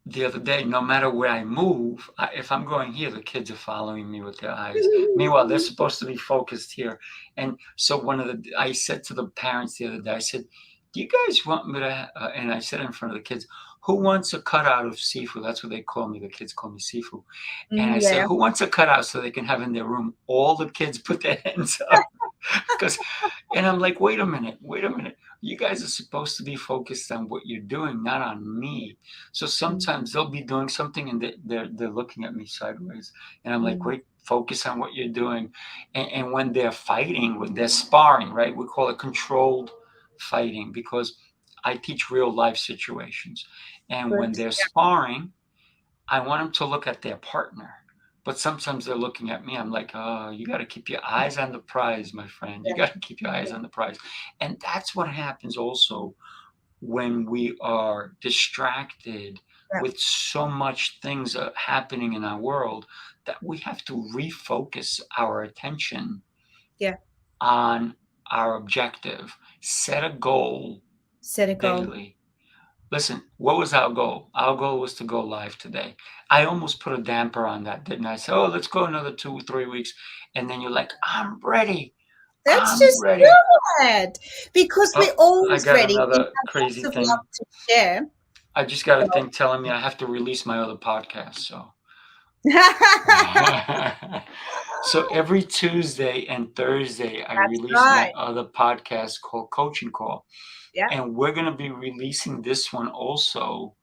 the other day, no matter where I move, if I'm going here, the kids are following me with their eyes. Meanwhile, they're supposed to be focused here. And so I said to the parents the other day, I said, do you guys want me to, and I said in front of the kids, who wants a cutout of seafood? That's what they call me. The kids call me seafood. And I said, Yeah. who wants a cutout so they can have in their room? All the kids put their hands up. And I'm like, wait a minute. You guys are supposed to be focused on what you're doing, not on me. So sometimes they'll be doing something and they're looking at me sideways, and I'm like, Mm. wait, focus on what you're doing. And when they're fighting, when they're sparring, right, we call it controlled fighting, because I teach real life situations. And when Good. they're sparring, I want them to look at their partner. But sometimes they're looking at me. I'm like, oh, you got to keep your eyes on the prize, my friend. You Yeah. got to keep your eyes on the prize. And that's what happens also when we are distracted Yeah. with so much things happening in our world, that we have to refocus our attention Yeah. on our objective. Set a goal Set a goal. daily. Listen, what was our goal? Our goal was to go live today. I almost put a damper on that, didn't I? I said, oh, let's go another 2 or 3 weeks. And then you're like, I'm ready. Let's I'm just ready. do it, because we're Oh, I always got ready. We another have crazy lots of love thing. to share. I just got a So, thing telling me I have to release my other podcast. So So every Tuesday and Thursday, I That's release my right. other podcast called Coaching Call. Yeah. And we're going to be releasing this one also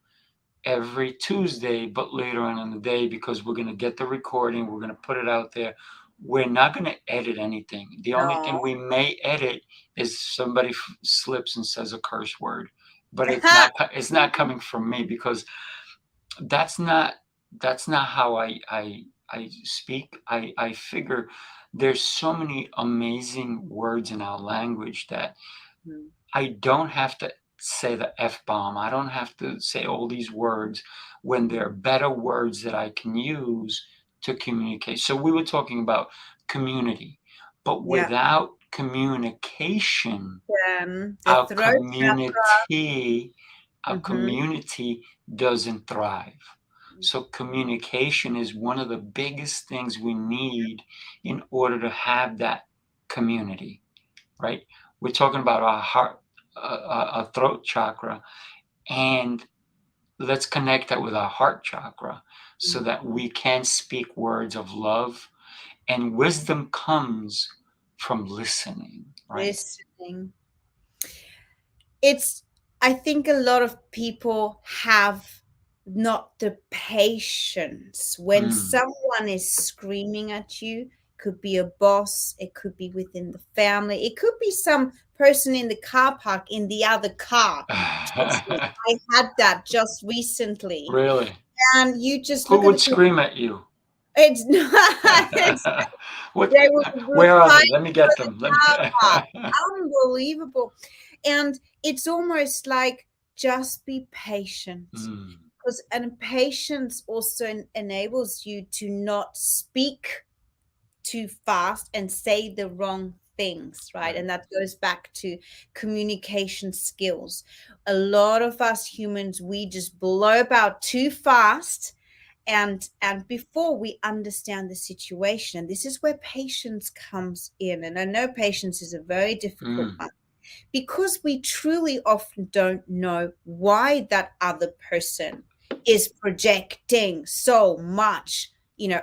every Tuesday, but later on in the day, because we're going to get the recording. We're going to put it out there. We're not going to edit anything. The only thing No. we may edit is somebody slips and says a curse word, but it's not coming from me, because that's not how I speak. I figure there's so many amazing words in our language that Mm. I don't have to say the F-bomb. I don't have to say all these words when there are better words that I can use to communicate. So we were talking about community, but Yeah. without communication, The our throat community our chakra. community doesn't thrive. So communication is one of the biggest things we need in order to have that community, right? We're talking about our heart, our throat chakra, and let's connect that with our heart chakra so that we can speak words of love, and wisdom comes from listening, right? Listening. I think a lot of people have not the patience when someone is screaming at you. Could be a boss, it could be within the family, it could be some person in the car park in the other car. Trust me, I had that just recently. Really? And you just Who look at would the people. scream at you? It's not. They were Where are they? fighting Let me for get the them. Let me. car park. Unbelievable. And it's almost like just be patient. Because and patience also enables you to not speak too fast and say the wrong things, right? And that goes back to communication skills. A lot of us humans, we just blow about too fast, and before we understand the situation. And this is where patience comes in. And I know patience is a very difficult one, because we truly often don't know why that other person is projecting so much,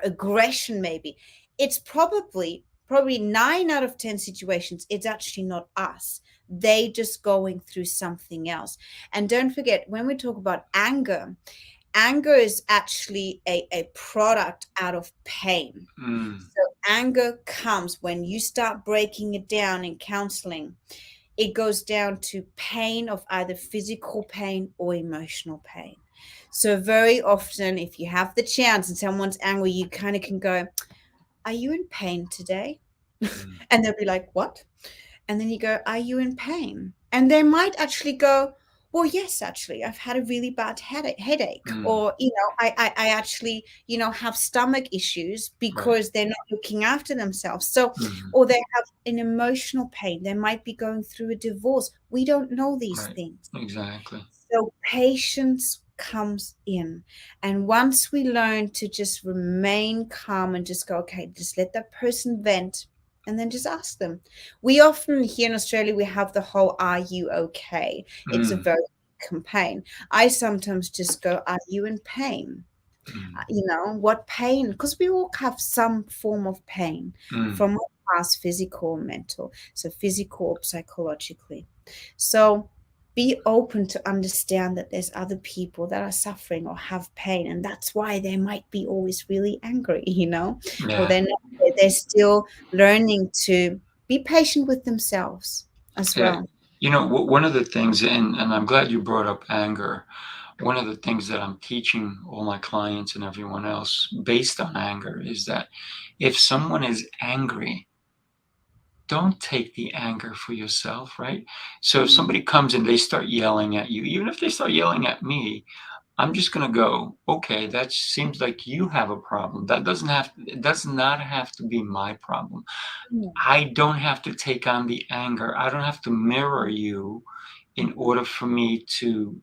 aggression. Maybe it's probably 9 out of 10 situations it's actually not us. They just going through something else. And don't forget, when we talk about anger is actually a product out of pain. So anger comes when you start breaking it down in counseling. It goes down to pain of either physical pain or emotional pain. So very often, if you have the chance and someone's angry, you kind of can go, "Are you in pain today?" And they'll be like, "What?" And then you go, "Are you in pain?" And they might actually go, "Well, yes, actually, I've had a really bad headache, or I actually, have stomach issues," because they're not looking after themselves. So, or they have an emotional pain. They might be going through a divorce. We don't know these things. Exactly. So patience comes in. And once we learn to just remain calm and just go, okay, just let that person vent, and then just ask them. We often, here in Australia, we have the whole, "Are you okay?" It's a very campaign. I sometimes just go, "Are you in pain?" What pain? Because we all have some form of pain from our past, physical or mental. So physical or psychologically. So be open to understand that there's other people that are suffering or have pain, and that's why they might be always really angry, or they're still learning to be patient with themselves as well. One of the things, and I'm glad you brought up anger. One of the things that I'm teaching all my clients and everyone else based on anger is that if someone is angry, don't take the anger for yourself, right? So if somebody comes and they start yelling at you, even if they start yelling at me, I'm just going to go, okay, that seems like you have a problem. It does not have to be my problem. I don't have to take on the anger. I don't have to mirror you in order for me to,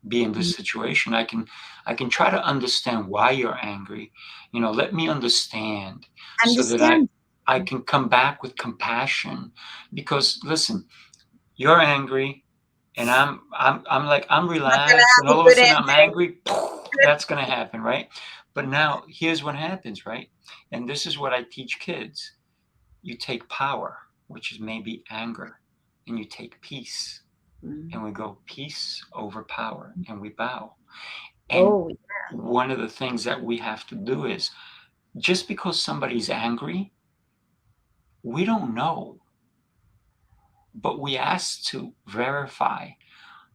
be in this situation. I can try to understand why you're angry. Let me understand so that I can come back with compassion. Because listen, you're angry, and I'm relaxed, and all of a sudden I'm angry. That's going to happen, right? But now here's what happens, right? And this is what I teach kids. You take power, which is maybe anger, and you take peace. And we go peace over power, and we bow. And Oh, one of the things that we have to do is, just because somebody's angry, we don't know, but we ask to verify.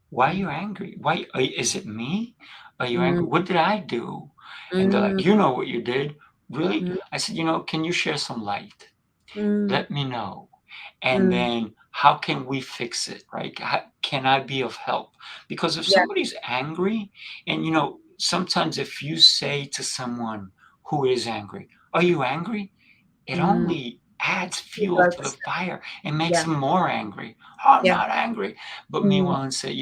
Why are you angry? Why is it me? Are you angry? What did I do? And they're like, you know what you did. Really? I said, can you share some light? Let me know. And then how can we fix it, right? How, can I be of help? Because if somebody's angry, and sometimes if you say to someone who is angry, are you angry? It only adds fuel to the fire and makes them more angry. Oh, I'm not angry. But meanwhile, and say,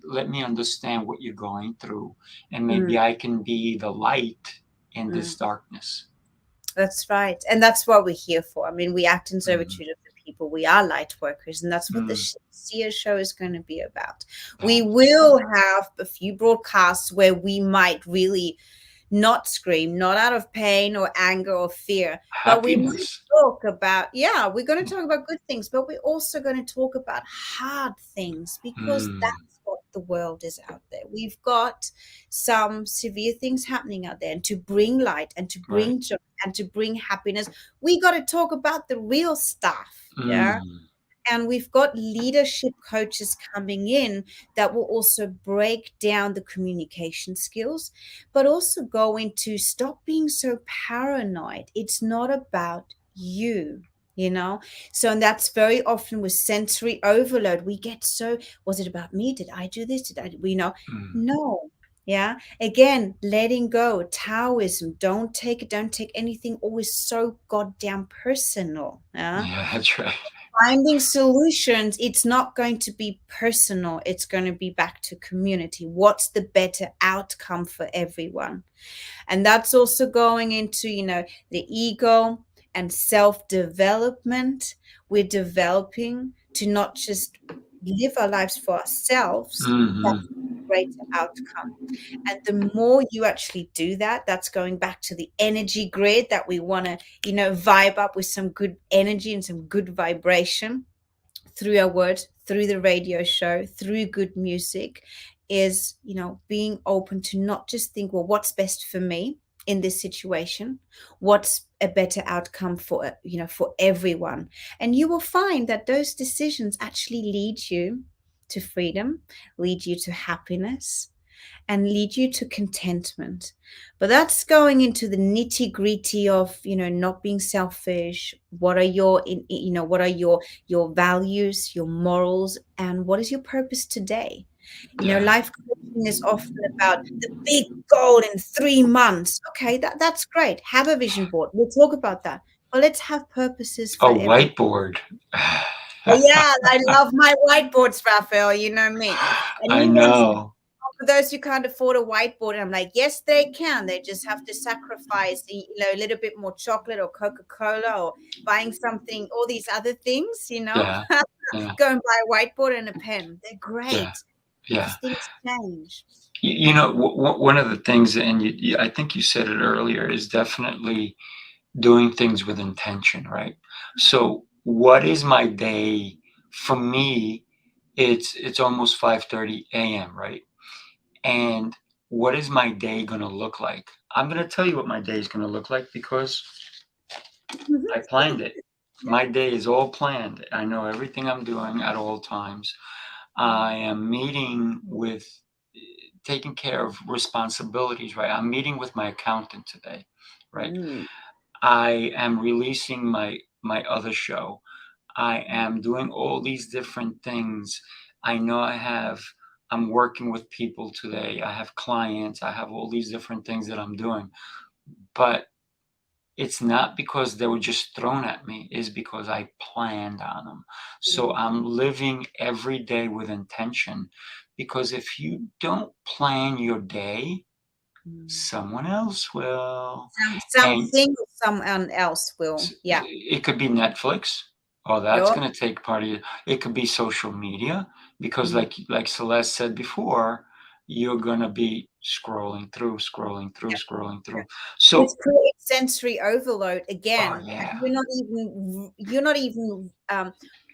let me understand what you're going through, and maybe I can be the light in this darkness. That's right. And that's what we're here for. I mean, we act in servitude of the people. We are light workers, and that's what the Seer show is going to be about. We will have a few broadcasts where we might really not scream, not out of pain or anger or fear, but we might talk about, we're going to talk about good things, but we're also going to talk about hard things, because that's what the world is out there. We've got some severe things happening out there, and to bring light and to bring joy and to bring happiness, we got to talk about the real stuff. And we've got leadership coaches coming in that will also break down the communication skills, but also go into stop being so paranoid. It's not about you. So, and that's very often with sensory overload. We get so, was it about me? Did I do this? No. Yeah. Again, letting go, Taoism, don't take anything always so goddamn personal. Yeah, that's right. Finding solutions, it's not going to be personal. It's going to be back to community. What's the better outcome for everyone? And that's also going into, the ego and self-development. We're developing to not just live our lives for ourselves. That's a greater outcome. And the more you actually do that, that's going back to the energy grid that we want to, vibe up with some good energy and some good vibration through our words, through the radio show, through good music, is, being open to not just think, well, what's best for me in this situation? What's a better outcome for, for everyone? And you will find that those decisions actually lead you to freedom, lead you to happiness, and lead you to contentment. But that's going into the nitty-gritty of, not being selfish. What are your values, your morals, and what is your purpose today? Life coaching is often about the big goal in 3 months. Okay, that's great. Have a vision board. We'll talk about that. But let's have purposes for everyone. Whiteboard. Yeah, I love my whiteboards, Rafael. You know me. And I know. For those who can't afford a whiteboard, I'm like, yes, they can. They just have to sacrifice, a little bit more chocolate or Coca-Cola or buying something, all these other things, Yeah. Go and buy a whiteboard and a pen. They're great. Yeah. Things change. One of the things, and I think you said it earlier, is definitely doing things with intention, right? So what is my day? For me, it's almost 5:30 a.m., right? And what is my day going to look like? I'm going to tell you what my day is going to look like, because I planned it. My day is all planned. I know everything I'm doing at all times. I am taking care of responsibilities, right? I'm meeting with my accountant today, right? I am releasing my other show. I am doing all these different things. I know I'm working with people today. I have clients. I have all these different things that I'm doing. But it's not because they were just thrown at me. It's because I planned on them. So I'm living every day with intention, because if you don't plan your day, someone else will. Someone else will. Yeah. It could be Netflix. Oh, that's going to take part of it. It could be social media, because like Celeste said before, you're gonna be scrolling through, scrolling through, scrolling through. Which So, creates sensory overload oh again, and yeah, you're not even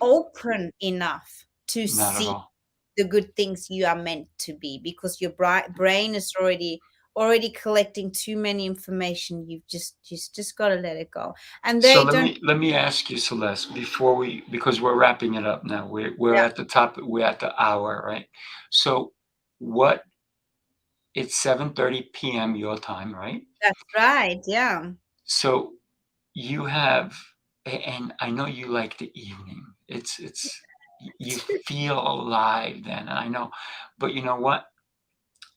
open enough to not at see all. the good things you are meant to be, because your brain is already collecting too many information. You've just got to let it go, and So they let don't. me let me ask you, Celeste, before we, because we're wrapping it up now. We're Yeah, at the top. We're at the hour, right? So what? It's 7:30 p.m. your time, right? that's right. Yeah. So you have, and I know you like the evening. You feel alive then. I know, but you know what?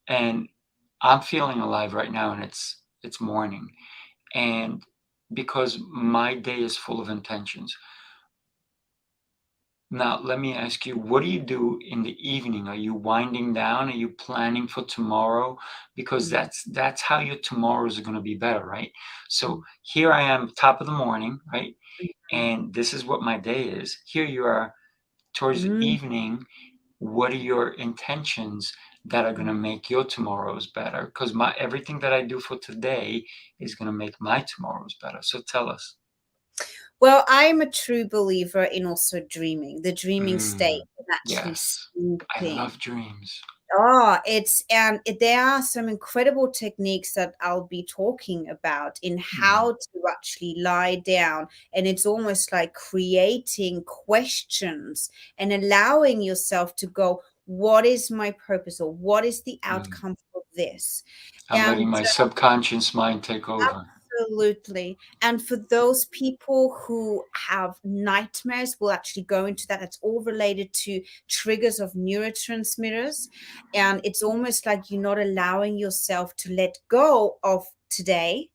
And I'm feeling alive right now, and it's morning, and because my day is full of intentions. Now, let me ask you, what do you do in the evening? Are you winding down? Are you planning for tomorrow? Because Mm, that's how your tomorrows are going to be better, right? So mm, here I am, top of the morning, right? mm, And this is what my day is. Here you are towards the mm, evening. What are your intentions that are going to mm. make your tomorrows better? Because my everything that I do for today is going to make my tomorrows better. So tell us. Well, I'm a true believer in also dreaming, the dreaming state, Mm, and actually yes, I sleeping. love dreams. Oh, there are some incredible techniques that I'll be talking about in Mm, how to actually lie down. And it's almost like creating questions and allowing yourself to go, what is my purpose, or what is the mm. outcome of this? I'm letting And my subconscious mind take over. absolutely. And for those people who have nightmares, we'll actually go into that. It's all related to triggers of neurotransmitters. And it's almost like you're not allowing yourself to let go of today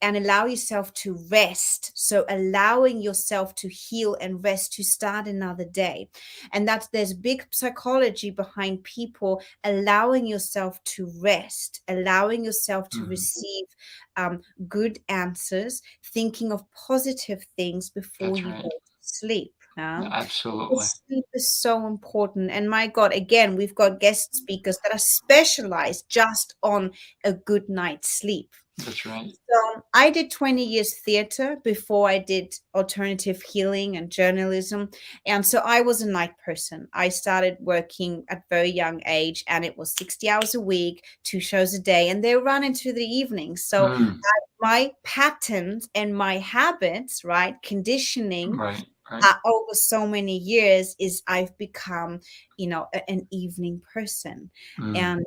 and allow yourself to rest. So allowing yourself to heal and rest to start another day. And that's there's big psychology behind people allowing yourself to rest, allowing yourself to Mm, receive good answers, thinking of positive things before that's you right. go to sleep. Absolutely. Because sleep is so important. And my God, again, we've got guest speakers that are specialized just on a good night's sleep. That's right. So I did 20 years theater before I did alternative healing and journalism. And so I was a night person. I started working at very young age, and it was 60 hours a week, 2 shows a day, and they run into the evening. So Mm, my patterns and my habits, right, conditioning right, right. over so many years is I've become, an evening person. Mm, And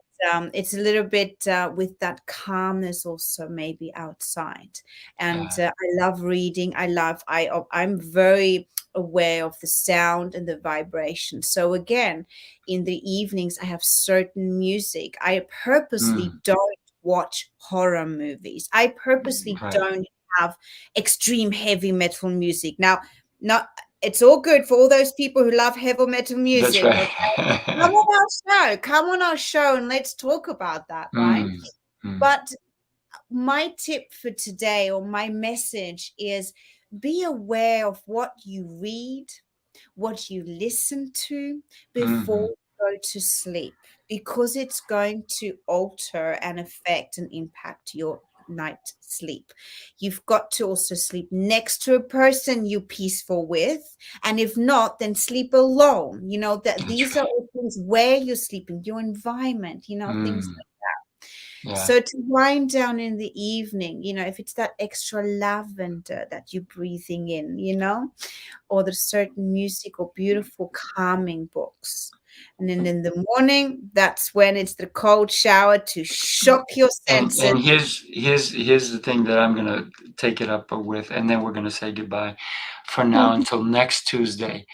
it's a little bit with that calmness also maybe outside. And yeah. I love reading. I'm very aware of the sound and the vibration. So again, in the evenings, I have certain music. I purposely Mm, don't watch horror movies. I purposely right. don't have extreme heavy metal music. Now, not it's all good for all those people who love heavy metal That's music. right. Okay, come on our show. Come on our show and let's talk about that, right? Mm, mm, But my tip for today, or my message, is be aware of what you read, what you listen to before mhm. you go to sleep, because it's going to alter and affect and impact your night sleep. You've got to also sleep next to a person you're peaceful with. And if not, then sleep alone. That That's these are right. all things where you're sleeping, your environment, things. Mm, yeah. So to wind down in the evening, if it's that extra lavender that you're breathing in, or there's certain music or beautiful calming books. And then in the morning, that's when it's the cold shower to shock your senses. And here's the thing that I'm gonna take it up with, and then we're gonna say goodbye for now until next Tuesday.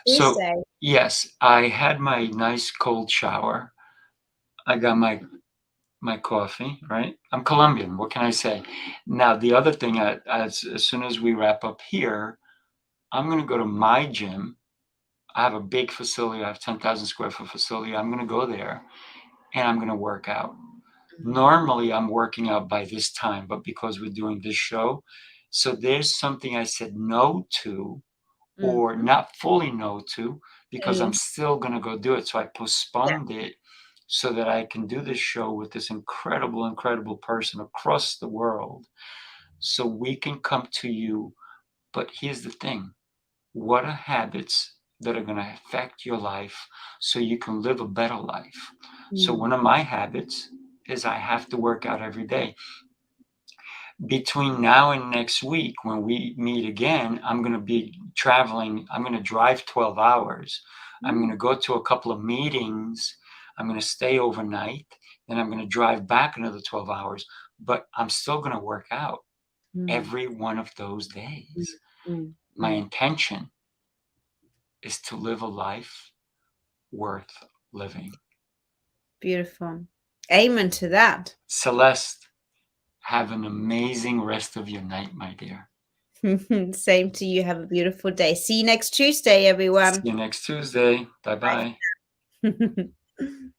So Tuesday. yes, I had my nice cold shower. I got my coffee, right? I'm Colombian. What can I say? Now the other thing, as soon as we wrap up here, I'm gonna go to my gym. I have a big facility. I have 10,000 square foot facility. I'm gonna go there and I'm gonna work out. Normally, I'm working out by this time, but because we're doing this show, so there's something I said no to, or Mhm. not fully no to, because I'm Mm, still gonna go do it. So I yeah. postponed it so that I can do this show with this incredible person across the world, so we can come to you. But here's the thing. What are habits that are going to affect your life so you can live a better life? So one of my habits is I have to work out every day. Between now and next week, when we meet again, I'm going to be traveling. I'm going to drive 12 hours. I'm going to go to a couple of meetings. I'm going to stay overnight. Then I'm going to drive back another 12 hours. But I'm still going to work out every one of those days. My intention is to live a life worth living. Beautiful. Amen to that. Celeste, have an amazing rest of your night, my dear. Same to you. Have a beautiful day. See you next Tuesday, everyone. See you next Tuesday. Bye-bye. Bye.